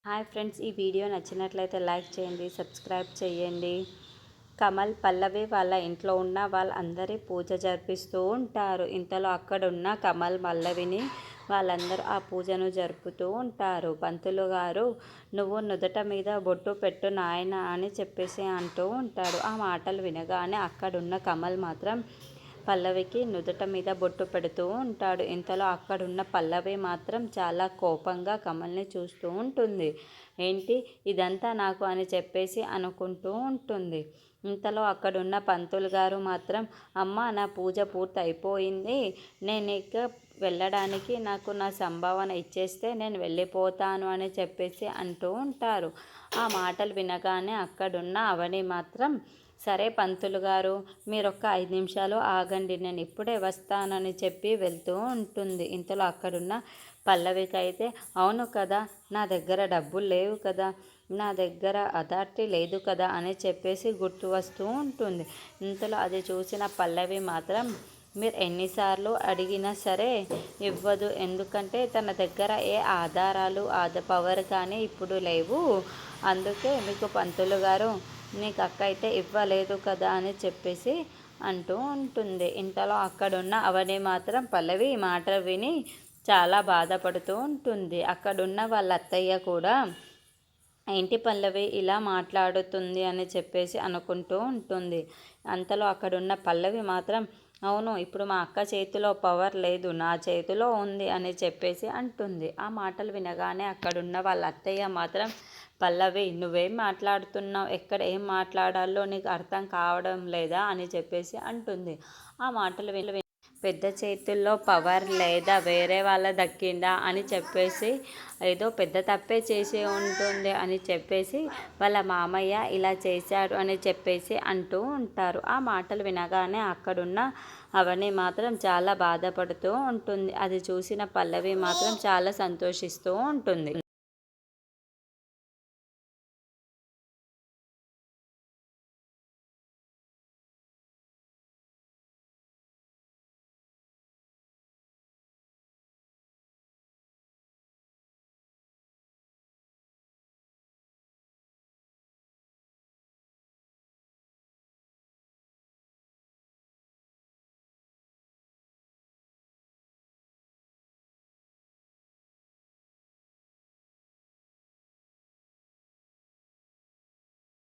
Hi friends, ఈ video నచ్చినట్లయితే like చేయండి, సబ్స్క్రైబ్ చేయండి. కమల్ పల్లవి వాళ్ళ ఇంట్లో ఉన్న వాళ్ళందరి పూజ జరిపిస్తూ ఉంటారు. ఇంతలో అక్కడున్న కమల్ పల్లవిని వాళ్ళందరూ ఆ పూజను జరుపుతూ ఉంటారు. పంతులు గారు, నువ్వు నుదుట మీద బొట్టు పెట్టు నాయన అని చెప్పేసి అంటూ ఉంటాడు. ఆ మాటలు వినగానే అక్కడున్న కమల్ మాత్రం పల్లవికి నుదుట మీద బొట్టు పెడుతూ ఉంటాడు. ఇంతలో అక్కడున్న పల్లవి మాత్రం చాలా కోపంగా కమల్ని చూస్తూ ఉంటుంది. ఏంటి ఇదంతా నాకు అని చెప్పేసి అనుకుంటూ ఉంటుంది. ఇంతలో అక్కడున్న పంతులు గారు మాత్రం, అమ్మ నా పూజ పూర్తి అయిపోయింది, నేను ఇక వెళ్ళడానికి నాకు నా సంభావన ఇచ్చేస్తే నేను వెళ్ళిపోతాను అని చెప్పేసి అంటూ ఉంటారు. ఆ మాటలు వినగానే అక్కడున్న అవని మాత్రం, సరే పంతులు గారు, మీరొక్క 5 నిమిషాలు ఆగండి, నేను ఇప్పుడే వస్తానని చెప్పి వెళ్తూ ఉంటుంది. ఇంతలో అక్కడున్న పల్లవికి అయితే, అవును కదా, నా దగ్గర డబ్బులు లేవు కదా, నా దగ్గర అథారిటీ లేదు కదా అని చెప్పేసి గుర్తు వస్తూ ఉంటుంది. ఇంతలో అది చూసిన పల్లవి మాత్రం, మీరు ఎన్నిసార్లు అడిగినా సరే ఇవ్వదు, ఎందుకంటే తన దగ్గర ఏ ఆధారాలు పవర్ కానీ ఇప్పుడు లేవు, అందుకే మీకు పంతులు గారు నీకు అక్క అయితే ఇవ్వలేదు కదా అని చెప్పేసి అంటూ ఉంటుంది. ఇంతలో అక్కడున్న అవని మాత్రం పల్లవి మాటలు విని చాలా బాధపడుతూ ఉంటుంది. అక్కడున్న వాళ్ళ అత్తయ్య కూడా, ఏంటి పల్లవి ఇలా మాట్లాడుతుంది అని చెప్పేసి అనుకుంటూ ఉంటుంది. అంతలో అక్కడున్న పల్లవి మాత్రం, అవును, ఇప్పుడు మా అక్క చేతిలో పవర్ లేదు, నా చేతిలో ఉంది అని చెప్పేసి అంటుంది. ఆ మాటలు వినగానే అక్కడున్న వాళ్ళ అత్తయ్య మాత్రం, పల్లవి నువ్వేం మాట్లాడుతున్నావు, ఎక్కడ ఏం మాట్లాడాలో నీకు అర్థం కావడం లేదా అని చెప్పేసి అంటుంది. ఆ మాటలు విని పెద్ద చేతుల్లో పవర్ లేదా వేరే వాళ్ళ దక్కిందా అని చెప్పేసి, ఏదో పెద్ద తప్పే చేసి ఉంటుంది అని చెప్పేసి వాళ్ళ మామయ్య ఇలా చేశాడు అని చెప్పేసి అంటూ ఉంటారు. ఆ మాటలు వినగానే అక్కడున్న అవని మాత్రం చాలా బాధపడుతూ ఉంటుంది. అది చూసిన పల్లవి మాత్రం చాలా సంతోషిస్తూ ఉంటుంది.